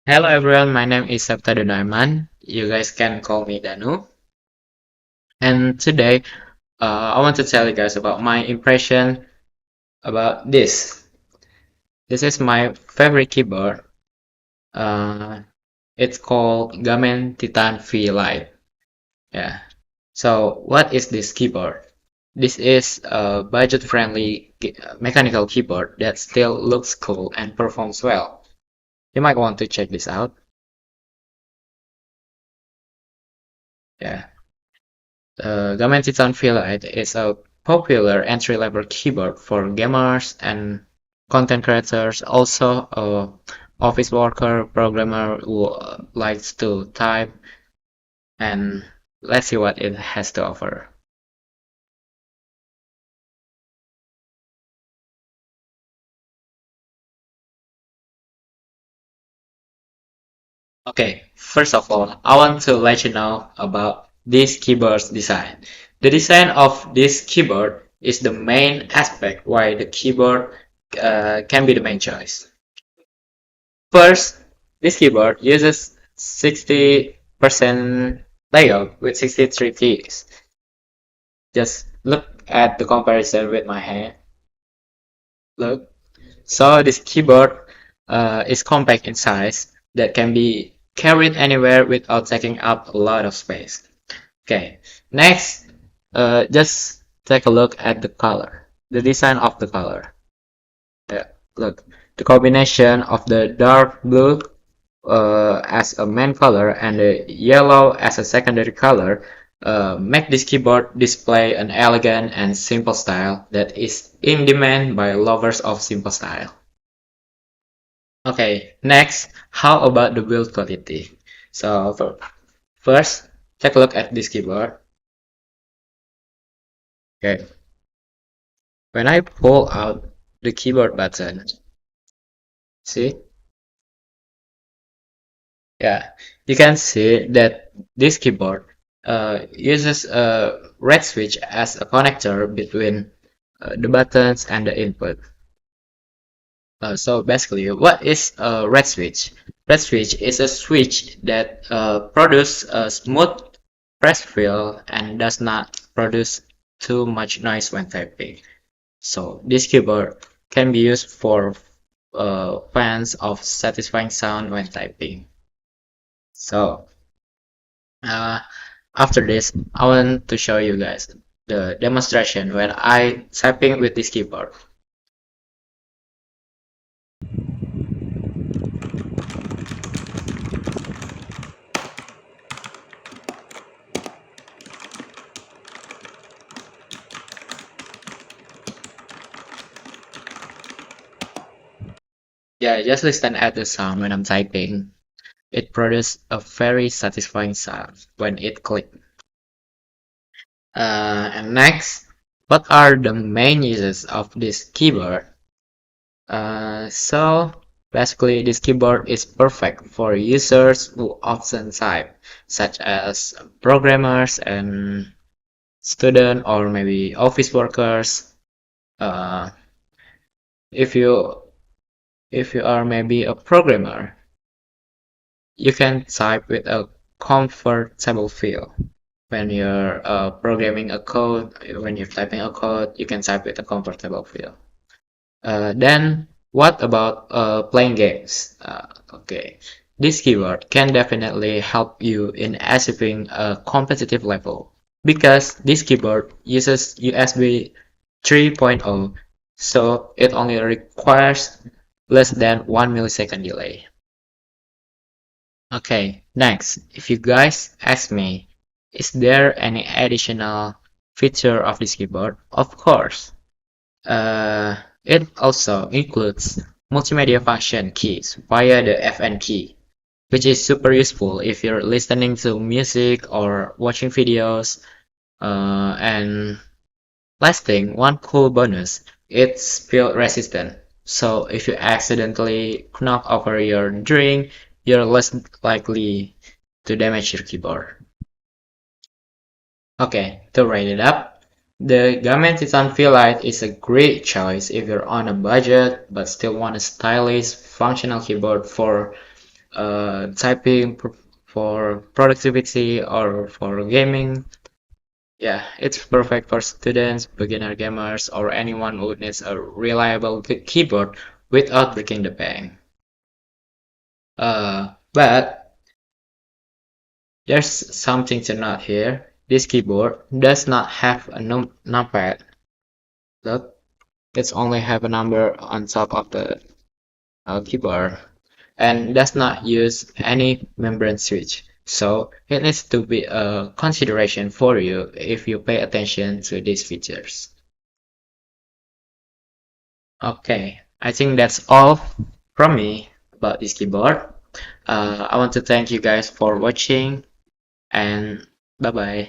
Hello everyone, my name is Septo Ayman. You guys can call me Danu. And today, I want to tell you guys about my impression about this. This is my favorite keyboard. Uh, it's called Gamen Titan V Lite. Yeah. So, what is this keyboard? This is a budget-friendly mechanical keyboard that still looks cool and performs well. You might want to check this out. Yeah. Gamen Titan V-Lite is a popular entry-level keyboard for gamers and content creators, also a office worker, programmer who likes to type, and let's see what it has to offer. Okay, first of all, I want to let you know about this keyboard's design. The design of this keyboard is the main aspect why the keyboard can be the main choice. First, this keyboard uses 60% layout with 63 keys. Just look at the comparison with my hand. Look. So this keyboard is compact in size that can be carried anywhere without taking up a lot of space. Okay, next, just take a look at the color, the design of the color. Yeah, look, the combination of the dark blue as a main color and the yellow as a secondary color make this keyboard display an elegant and simple style that is in demand by lovers of simple style. Okay, next, how about the build quality? So first, take a look at this keyboard. Okay, when I pull out the keyboard button, see? Yeah, you can see that this keyboard uses a red switch as a connector between the buttons and the input. So basically, what is a red switch? Red switch is a switch that produces a smooth press feel and does not produce too much noise when typing. So this keyboard can be used for fans of satisfying sound when typing. So uh, after this, I want to show you guys the demonstration when I typing with this keyboard. Yeah, just listen at the sound when I'm typing. It produces a very satisfying sound when it clicks. And next, what are the main uses of this keyboard? So basically, this keyboard is perfect for users who often type, such as programmers and students or maybe office workers. Uh, if you if you are maybe a programmer, you can type with a comfortable feel. When you're programming a code, when you're typing a code, you can type with a comfortable feel. Then what about playing games? Okay, this keyboard can definitely help you in achieving a competitive level because this keyboard uses USB 3.0, so it only requires less than 1 millisecond delay. Okay, next, if you guys ask me, is there any additional feature of this keyboard? Of course. It also includes multimedia function keys via the FN key, which is super useful if you're listening to music or watching videos. And last thing, one cool bonus, it's spill resistant. So if you accidentally knock over your drink, you're less likely to damage your keyboard. Okay, to wrap it up, the Gamen Titan Lite is a great choice if you're on a budget but still want a stylish, functional keyboard for typing for productivity or for gaming. Yeah, it's perfect for students, beginner gamers, or anyone who needs a reliable keyboard without breaking the bank. But there's something to note here. This keyboard does not have a numpad. Look, it's only have a number on top of the keyboard and does not use any membrane switch. So it needs to be a consideration for you if you pay attention to these features. Okay, I think that's all from me about this keyboard. I want to thank you guys for watching and bye bye.